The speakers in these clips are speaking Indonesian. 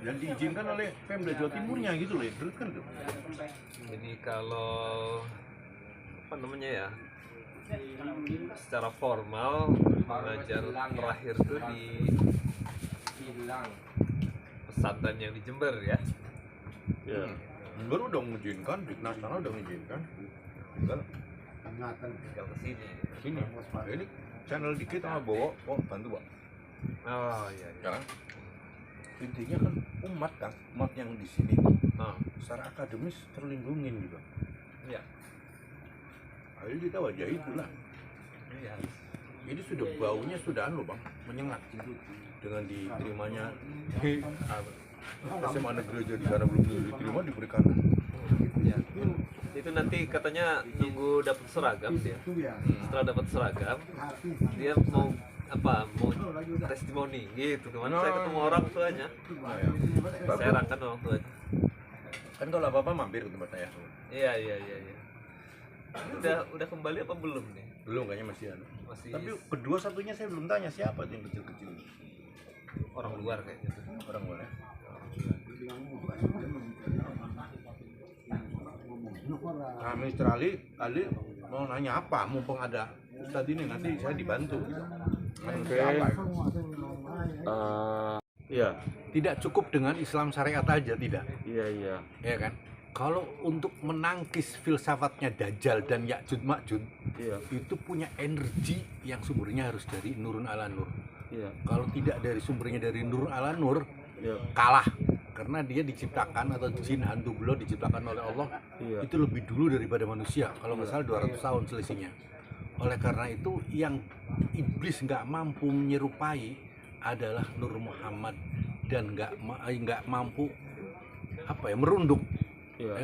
dan diizinkan oleh Pemda Jawa Timurnya gitu loh, itu kan tuh. Jadi kalau apa namanya ya, secara formal mengajar terakhir tuh di pesantren yang di Jember ya. Ya. Baru udah mengizinkan, Dignas sana udah mengizinkan. Tinggal Tinggal kesini. sini. Nah, ini channel dikit sama bawa, bantu Pak. Oh iya. Ya kan? Intinya kan umat yang di sini secara akademis terlindungin gitu. Iya. Ayo kita wajah itulah. Iya. Ini sudah baunya sudah Bang, menyengat dengan diterimanya SMA negeri aja di sana belum diterima diberikan. Ya. Itu nanti katanya nunggu dapat seragam dia. Setelah dapat seragam, dia mau testimoni gitu. Kemana saya ketemu orang tuanya. Saya rangkan orang tuanya. Kan kalau apa-apa mampir ke tempat saya. Iya. Udah kembali apa belum nih? Belum, kayaknya masih ada. Masih. Tapi kedua satunya saya belum tanya siapa tuh yang kecil-kecil. Orang luar kayaknya tuh. Orang luar ya. Nah, Mr. Ali mau nanya apa? Mumpung ada Ustadz ini, nanti saya dibantu. Oke. Ya, tidak cukup dengan Islam syariat aja, tidak. Iya. Ya kan? Kalau untuk menangkis filsafatnya Dajjal dan Ya'juj Ma'juj, itu punya energi yang sumbernya harus dari Nurun ala Nur. Iya. Kalau tidak dari sumbernya dari Nurun ala Nur, kalah. Karena dia diciptakan, atau jin hantu beliau diciptakan oleh Allah, itu lebih dulu daripada manusia. Kalau nggak salah 200 tahun selisihnya. Oleh karena itu, yang iblis nggak mampu menyerupai adalah Nur Muhammad, dan nggak mampu merunduk.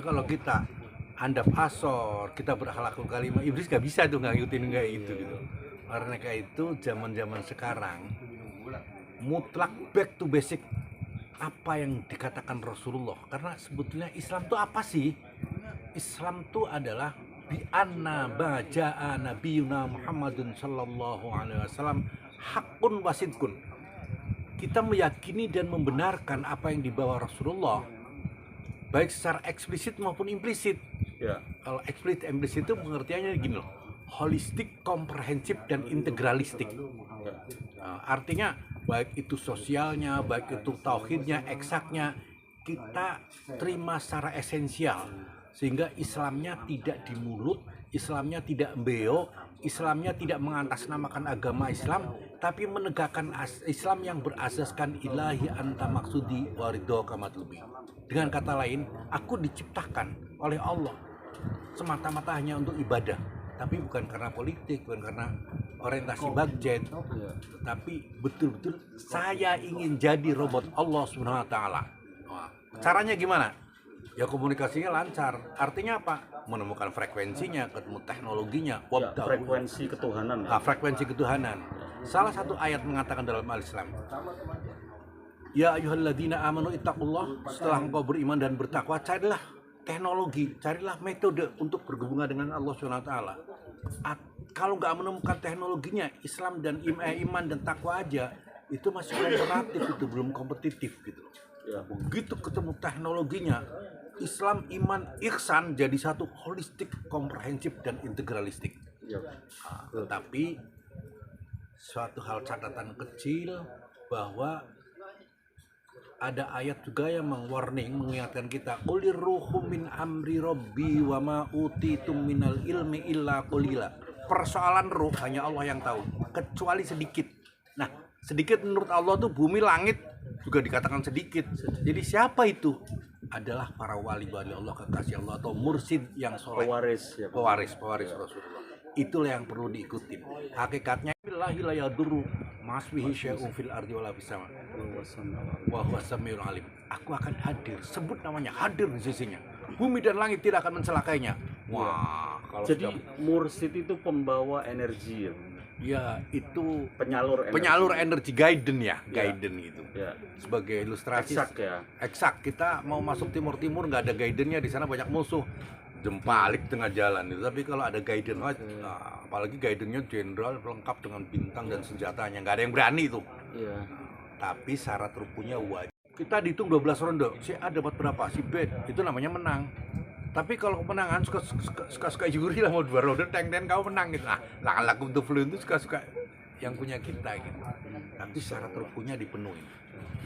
Kalau kita andap asor, kita berakhlakul kalimah, iblis nggak bisa tuh nggak ngikutin kayak gitu gitu. Karena kayak itu zaman sekarang mutlak back to basic, apa yang dikatakan Rasulullah. Karena sebetulnya Islam itu apa sih? Islam itu adalah bi anna baja'a nabiyuna Muhammadun sallallahu alaihi wasallam haqqun wasidqun. Kita meyakini dan membenarkan apa yang dibawa Rasulullah, baik secara eksplisit maupun implisit. Kalau implisit itu pengertiannya gini loh, holistik, komprehensif, dan integralistik. Artinya baik itu sosialnya, baik itu tauhidnya, eksaknya, kita terima secara esensial, sehingga Islamnya tidak di mulut, Islamnya tidak mbeo, Islamnya tidak mengatasnamakan agama Islam, tapi menegakkan Islam yang berasaskan ilahi anta maksudi waridho kamatlubi. Dengan kata lain, aku diciptakan oleh Allah semata-mata hanya untuk ibadah, tapi bukan karena politik, bukan karena orientasi budget, tapi betul-betul saya ingin jadi robot Allah Subhanahu wa taala. Caranya gimana? Ya komunikasinya lancar. Artinya apa? Menemukan frekuensinya, ketemu teknologinya, Frekuensi ketuhanan. Frekuensi ketuhanan. Salah satu ayat mengatakan dalam Al-Islam, ya ayyuhalladzina amanu ittaqullah, setelah engkau beriman dan bertakwa, carilah teknologi, carilah metode untuk berhubungan dengan Allah Subhanahu wa taala. Kalau nggak menemukan teknologinya, Islam dan iman dan takwa aja itu masih komparatif, itu belum kompetitif gitu. Begitu ketemu teknologinya, Islam, iman, ihsan jadi satu holistik, komprehensif, dan integralistik. Tetapi suatu hal catatan kecil bahwa ada ayat juga yang mengingatkan kita, qulir ruhu min amri rabbi wa ma utitum minal ilmi illa qalila. Persoalan ruh hanya Allah yang tahu, kecuali sedikit. Nah, sedikit menurut Allah tuh bumi langit juga dikatakan sedikit. Jadi siapa itu? Adalah para wali-wali Allah, kekasih Allah, atau mursid yang soleh, pewaris Rasulullah. Itulah yang perlu diikuti. Hakikatnya billahi la yadurru masbihi syai'un fil ardi wala fis sama wa huwa samiul alim. Aku akan hadir, sebut namanya, hadir di sisinya. Bumi dan langit tidak akan mencelakainya. Wah, kalau jadi mursid itu pembawa energi ya. Ya, itu penyalur energi, guidance ya, guidance gitu. Sebagai ilustrasi eksak kita mau masuk timur nggak ada guidance-nya, di sana banyak musuh, jempalik tengah jalan itu. Tapi kalau ada guidance, apalagi guidance-nya jenderal lengkap dengan bintang dan senjatanya, nggak ada yang berani itu. Tapi syarat rukunya wajib kita dihitung 12 ronde, si A dapat berapa, si B, itu namanya menang. Tapi kalau kemenangan suka-suka juri lah, mau 2 ronde teng-teng kau menang gitu. Nah, laku untuk flu itu suka-suka yang punya kita gitu. Tapi syarat rukunnya dipenuhi.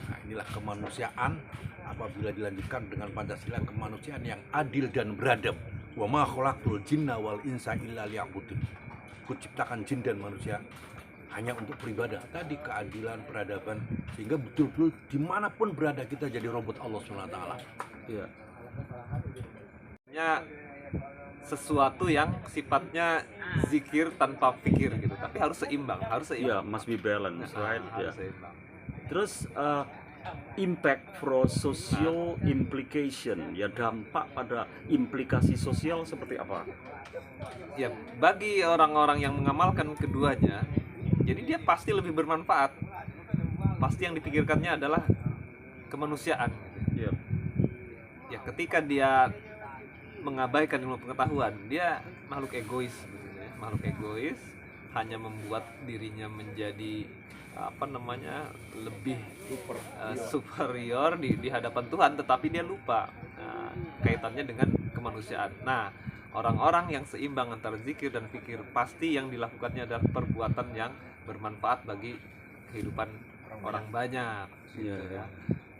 Nah, inilah kemanusiaan apabila dilanjutkan dengan Pancasila, kemanusiaan yang adil dan beradab. Wa ma khalaqtul jinna wal insa illa liya'budun. Kuciptakan jin dan manusia hanya untuk beribadah. Tadi keadilan, peradaban, sehingga betul-betul dimanapun berada kita jadi robot Allah SWT. Iya. Ya, sesuatu yang sifatnya zikir tanpa pikir gitu, tapi harus seimbang, Iya, must be balance, right? Harus Ya. seimbang. Terus impact for social implication, ya dampak pada implikasi sosial seperti apa? Ya, bagi orang-orang yang mengamalkan keduanya, jadi dia pasti lebih bermanfaat. Pasti yang dipikirkannya adalah kemanusiaan gitu. Iya. Ya, ketika dia mengabaikan ilmu pengetahuan, dia makhluk egois sebetulnya. Makhluk egois hanya membuat dirinya menjadi lebih superior di hadapan Tuhan, tetapi dia lupa kaitannya dengan kemanusiaan. Nah, orang-orang yang seimbang antara zikir dan fikir, pasti yang dilakukannya adalah perbuatan yang bermanfaat bagi kehidupan orang banyak gitu. Iya.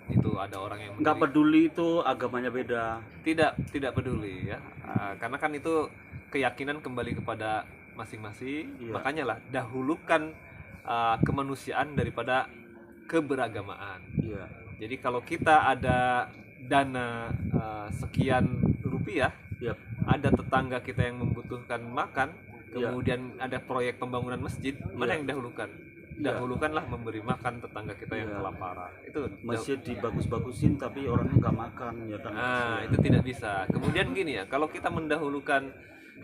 Itu ada orang yang Nggak peduli itu agamanya beda. tidak peduli ya. Karena kan itu keyakinan kembali kepada masing-masing. Iya. Makanya lah dahulukan kemanusiaan daripada keberagamaan. Iya. Jadi kalau kita ada dana sekian rupiah, Iya. ada tetangga kita yang membutuhkan makan, Iya. kemudian ada proyek pembangunan masjid, mana Iya. yang dahulukan? Iya. Dahulukanlah memberi makan tetangga kita yang Iya. kelaparan. Itu Masjid dibagus-bagusin tapi orangnya nggak makan, ya kan? itu tidak bisa. Kemudian gini ya, kalau kita mendahulukan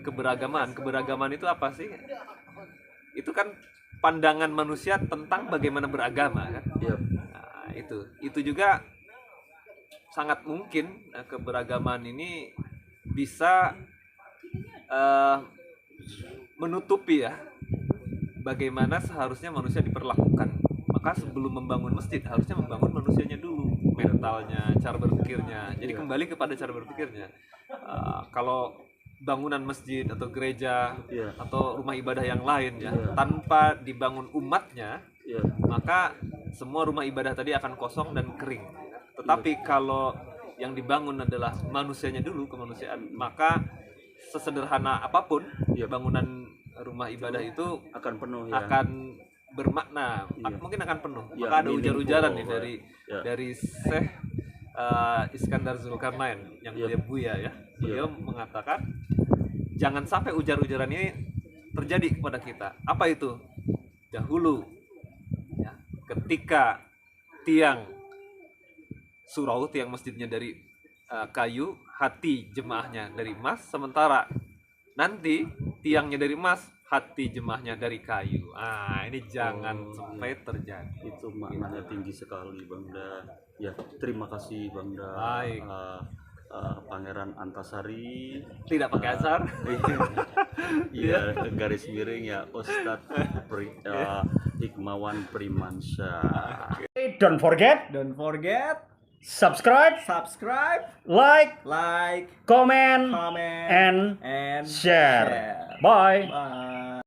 keberagaman itu apa sih? Itu kan pandangan manusia tentang bagaimana beragama kan. Iya. Nah, itu juga sangat mungkin keberagaman ini bisa menutupi ya bagaimana seharusnya manusia diperlakukan. Maka sebelum membangun masjid harusnya membangun manusianya dulu, mentalnya, cara berpikirnya. Jadi kembali kepada cara berpikirnya. Kalau bangunan masjid atau gereja Iya. atau rumah ibadah yang lain ya, Iya. tanpa dibangun umatnya, Iya. maka semua rumah ibadah tadi akan kosong dan kering. Tetapi kalau yang dibangun adalah manusianya dulu, kemanusiaan, maka sesederhana apapun Iya. bangunan rumah ibadah itu Akan penuh ya. akan bermakna, Iya. mungkin akan penuh. Iya, Maka ada meaningful, ujar-ujaran nih ya. dari Syekh Iskandar Zulkarnain yang Iya. dia Buya ya. Iya. Beliau mengatakan jangan sampai ujar-ujaran ini terjadi kepada kita. Apa itu? Dahulu ya, ketika tiang surau, tiang masjidnya dari kayu, hati jemaahnya dari emas, sementara nanti tiangnya dari emas, hati jemaahnya dari kayu. Ini jangan sampai terjadi. Itu maknanya tinggi sekali, Bang Da. Ya, terima kasih Bang Da. Baik. Pangeran Antasari. Tidak pakai asar. Iya, garis miring ya Ustadz Hikmawan Primansyah. Don't forget, subscribe, like, comment, comment, and and share. Bye. Bye.